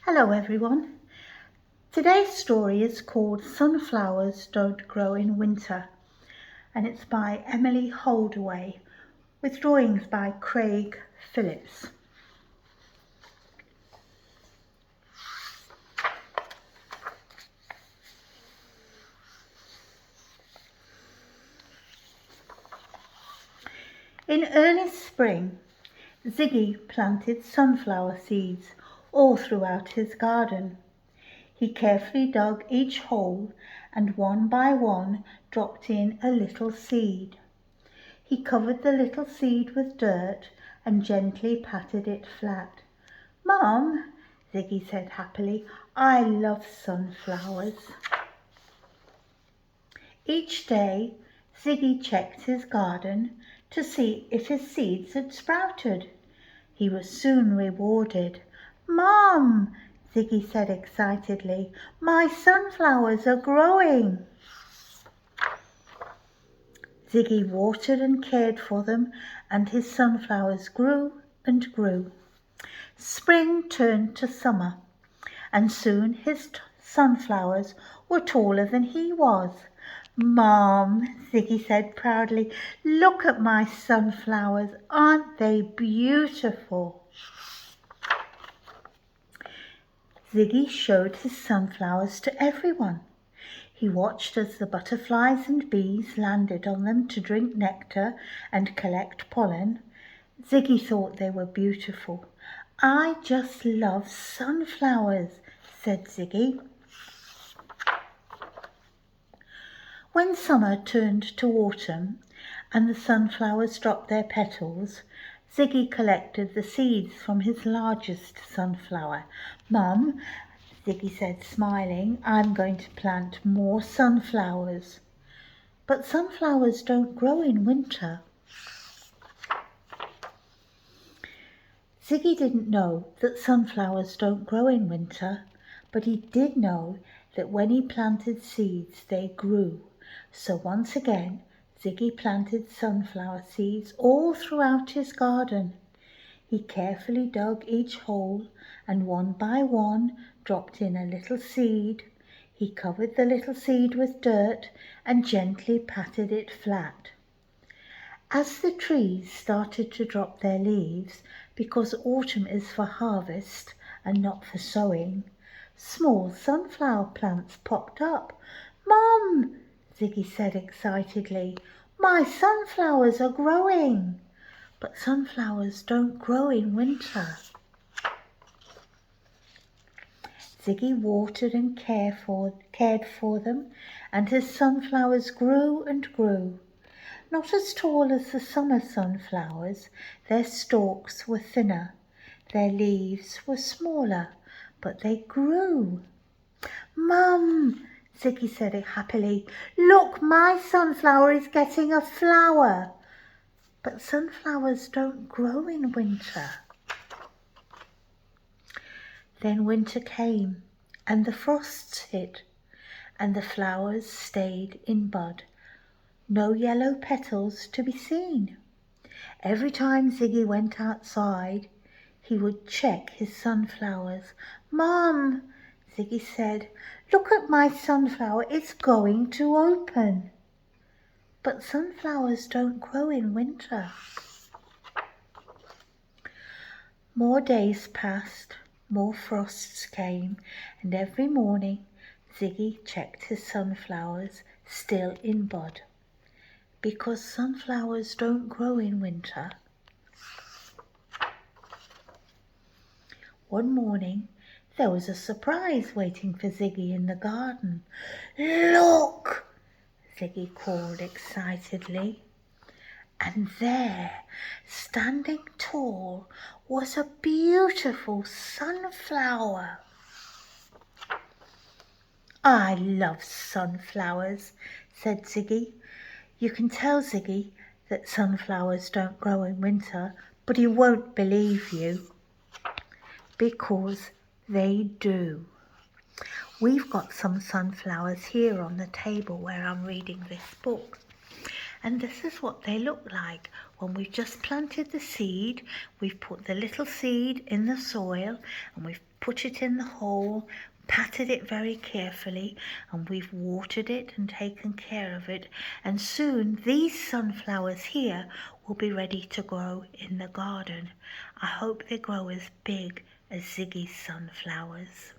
Hello everyone. Today's story is called Sunflowers Don't Grow in Winter and it's by Emily Holdaway with drawings by Craig Phillips. In early spring, Ziggy planted sunflower seeds all throughout his garden. He carefully dug each hole and one by one dropped in a little seed. He covered the little seed with dirt and gently patted it flat. "Mum," Ziggy said happily, "I love sunflowers." Each day Ziggy checked his garden to see if his seeds had sprouted. He was soon rewarded. "Mum," Ziggy said excitedly, "my sunflowers are growing." Ziggy watered and cared for them, and his sunflowers grew and grew. Spring turned to summer, and soon his sunflowers were taller than he was. "Mom," Ziggy said proudly, "look at my sunflowers. Aren't they beautiful?" Ziggy showed his sunflowers to everyone. He watched as the butterflies and bees landed on them to drink nectar and collect pollen. Ziggy thought they were beautiful. "I just love sunflowers," said Ziggy. When summer turned to autumn and the sunflowers dropped their petals, Ziggy collected the seeds from his largest sunflower. "Mum," Ziggy said, smiling, "I'm going to plant more sunflowers." "But sunflowers don't grow in winter." Ziggy didn't know that sunflowers don't grow in winter, but he did know that when he planted seeds they grew. So once again Ziggy planted sunflower seeds all throughout his garden. He carefully dug each hole and one by one dropped in a little seed. He covered the little seed with dirt and gently patted it flat. As the trees started to drop their leaves, because autumn is for harvest and not for sowing, small sunflower plants popped up. "Mum," Ziggy said excitedly, "my sunflowers are growing." But sunflowers don't grow in winter. Ziggy watered and cared for them, and his sunflowers grew and grew. Not as tall as the summer sunflowers, their stalks were thinner, their leaves were smaller, but they grew. "Mum," Ziggy said happily, "look, my sunflower is getting a flower." But sunflowers don't grow in winter. Then winter came, and the frosts hit, and the flowers stayed in bud. No yellow petals to be seen. Every time Ziggy went outside, he would check his sunflowers. "Mum," Ziggy said, "look at my sunflower, it's going to open." But sunflowers don't grow in winter. More days passed, more frosts came, and every morning Ziggy checked his sunflowers still in bud. Because sunflowers don't grow in winter. One morning there was a surprise waiting for Ziggy in the garden. "Look!" Ziggy called excitedly. And there, standing tall, was a beautiful sunflower. "I love sunflowers," said Ziggy. You can tell Ziggy that sunflowers don't grow in winter, but he won't believe you. Because they do. We've got some sunflowers here on the table where I'm reading this book. And this is what they look like when we've just planted the seed. We've put the little seed in the soil and we've put it in the hole, patted it very carefully, and we've watered it and taken care of it, and soon these sunflowers here will be ready to grow in the garden. I hope they grow as big as Ziggy's sunflowers.